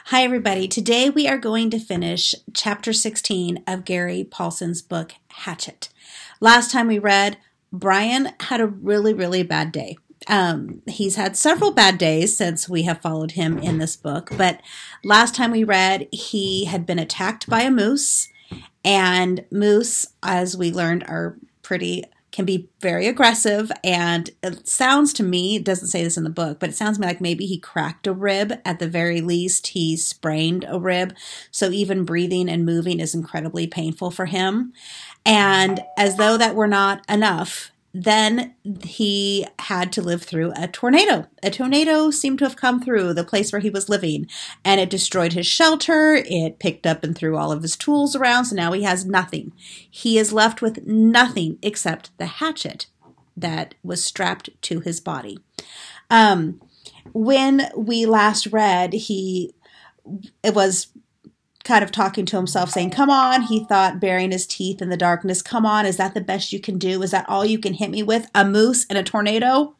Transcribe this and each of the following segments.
Hi, everybody. Today we are going to finish chapter 16 of Gary Paulson's book, Hatchet. Last time we read, Brian had a really bad day. He's had several bad days since we have followed him in this book, but last time we read, he had been attacked by a moose, and moose, as we learned, can be very aggressive, and it sounds to me, it doesn't say this in the book, but it sounds to me like maybe he cracked a rib. At the very least, he sprained a rib, so even breathing and moving is incredibly painful for him. And as though that were not enough, then he had to live through a tornado. A tornado seemed to have come through the place where he was living, and it destroyed his shelter. It picked up and threw all of his tools around, so now he has nothing. He is left with nothing except the hatchet that was strapped to his body. When we last read, it was kind of talking to himself, saying, come on, he thought, baring his teeth in the darkness. Come on, is that the best you can do? Is that all you can hit me with? A moose and a tornado?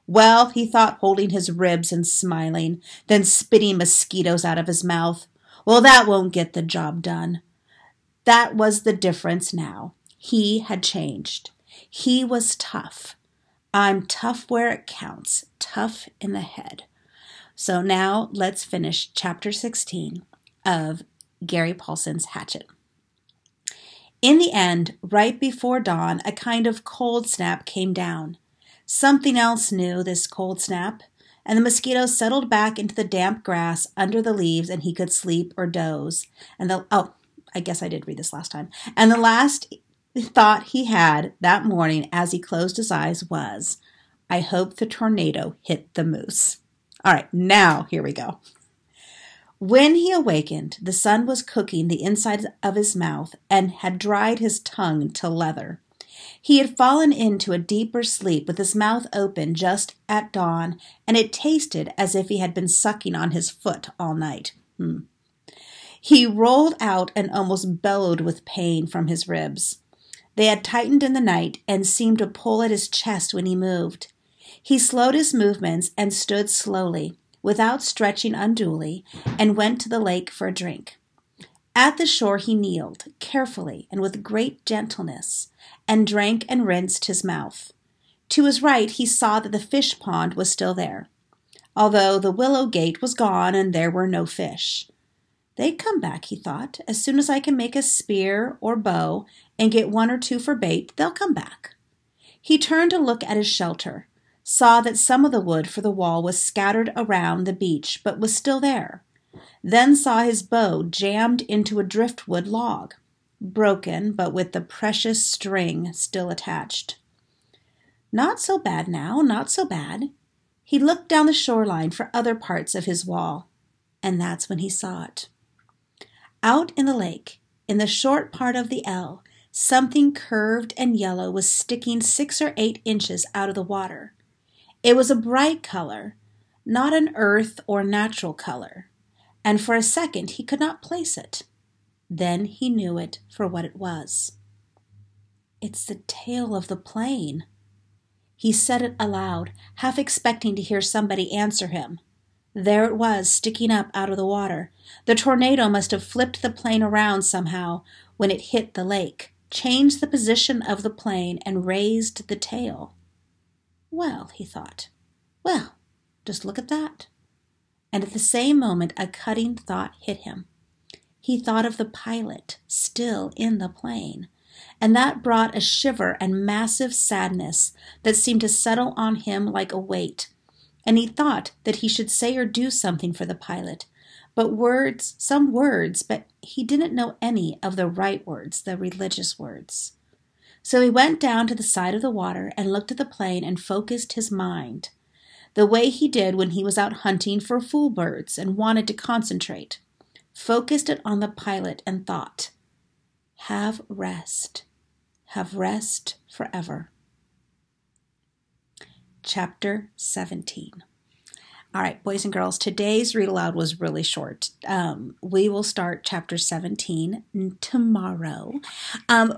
Well, he thought, holding his ribs and smiling, then spitting mosquitoes out of his mouth. Well, that won't get the job done. That was the difference now. He had changed. He was tough. I'm tough where it counts, tough in the head. So now let's finish chapter 16 of Gary Paulson's Hatchet. In the end, right before dawn, a kind of cold snap came down. Something else new, this cold snap, and the mosquitoes settled back into the damp grass under the leaves, and he could sleep or doze. I guess I did read this last time. And the last thought he had that morning as he closed his eyes was, I hope the tornado hit the moose. All right, now here we go. When he awakened, the sun was cooking the inside of his mouth and had dried his tongue to leather. He had fallen into a deeper sleep with his mouth open just at dawn, and it tasted as if he had been sucking on his foot all night. He rolled out and almost bellowed with pain from his ribs. They had tightened in the night and seemed to pull at his chest when he moved. He slowed his movements and stood slowly, without stretching unduly, and went to the lake for a drink. At the shore he kneeled, carefully and with great gentleness, and drank and rinsed his mouth. To his right he saw that the fish pond was still there, although the willow gate was gone and there were no fish. They'd come back, he thought. As soon as I can make a spear or bow and get one or two for bait, they'll come back. He turned to look at his shelter, saw that some of the wood for the wall was scattered around the beach, but was still there. Then saw his bow jammed into a driftwood log, broken, but with the precious string still attached. Not so bad now, not so bad. He looked down the shoreline for other parts of his wall, and that's when he saw it. Out in the lake, in the short part of the L, something curved and yellow was sticking 6 or 8 inches out of the water. It was a bright color, not an earth or natural color, and for a second he could not place it. Then he knew it for what it was. It's the tail of the plane. He said it aloud, half expecting to hear somebody answer him. There it was, sticking up out of the water. The tornado must have flipped the plane around somehow when it hit the lake, changed the position of the plane, and raised the tail. Well, he thought, well, just look at that. And at the same moment, a cutting thought hit him. He thought of the pilot still in the plane, and that brought a shiver and massive sadness that seemed to settle on him like a weight. And he thought that he should say or do something for the pilot, but some words, but he didn't know any of the right words, the religious words. So he went down to the side of the water and looked at the plane and focused his mind, the way he did when he was out hunting for fool birds and wanted to concentrate. Focused it on the pilot and thought, have rest forever. Chapter 17. All right, boys and girls, today's read aloud was really short. We will start chapter 17 tomorrow.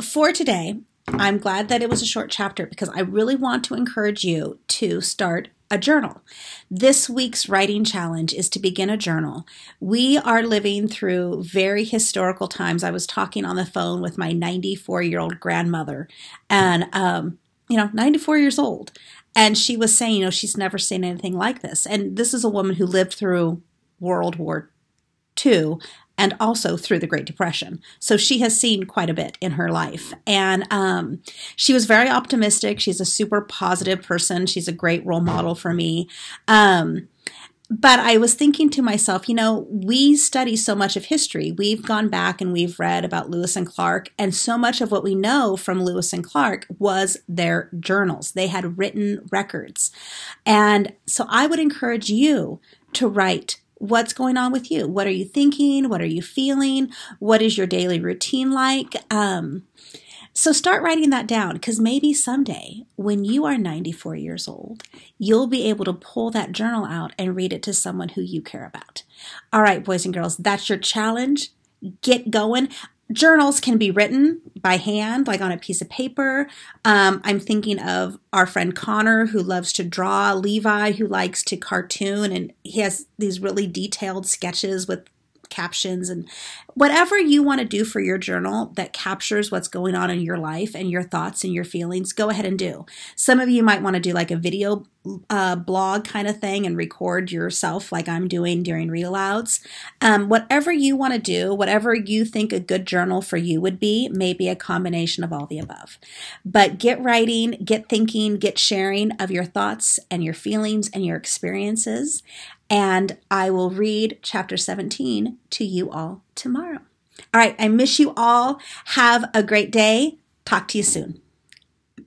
For today, I'm glad that it was a short chapter because I really want to encourage you to start a journal. This week's writing challenge is to begin a journal. We are living through very historical times. I was talking on the phone with my 94-year-old grandmother, and 94 years old. And she was saying, she's never seen anything like this. And this is a woman who lived through World War II and also through the Great Depression. So she has seen quite a bit in her life. And she was very optimistic. She's a super positive person. She's a great role model for me. But I was thinking to myself, we study so much of history. We've gone back and we've read about Lewis and Clark, and so much of what we know from Lewis and Clark was their journals. They had written records. And so I would encourage you to write what's going on with you. What are you thinking? What are you feeling? What is your daily routine like? So start writing that down, because maybe someday when you are 94 years old, you'll be able to pull that journal out and read it to someone who you care about. All right, boys and girls, that's your challenge. Get going. Journals can be written by hand, like on a piece of paper. I'm thinking of our friend Connor, who loves to draw, Levi, who likes to cartoon, and he has these really detailed sketches with captions, and whatever you want to do for your journal that captures what's going on in your life and your thoughts and your feelings, go ahead and do. Some of you might want to do like a video blog kind of thing and record yourself like I'm doing during read alouds. Whatever you want to do, whatever you think a good journal for you would be, may be a combination of all the above. But get writing, get thinking, get sharing of your thoughts and your feelings and your experiences. And I will read chapter 17 to you all tomorrow. All right, I miss you all. Have a great day. Talk to you soon.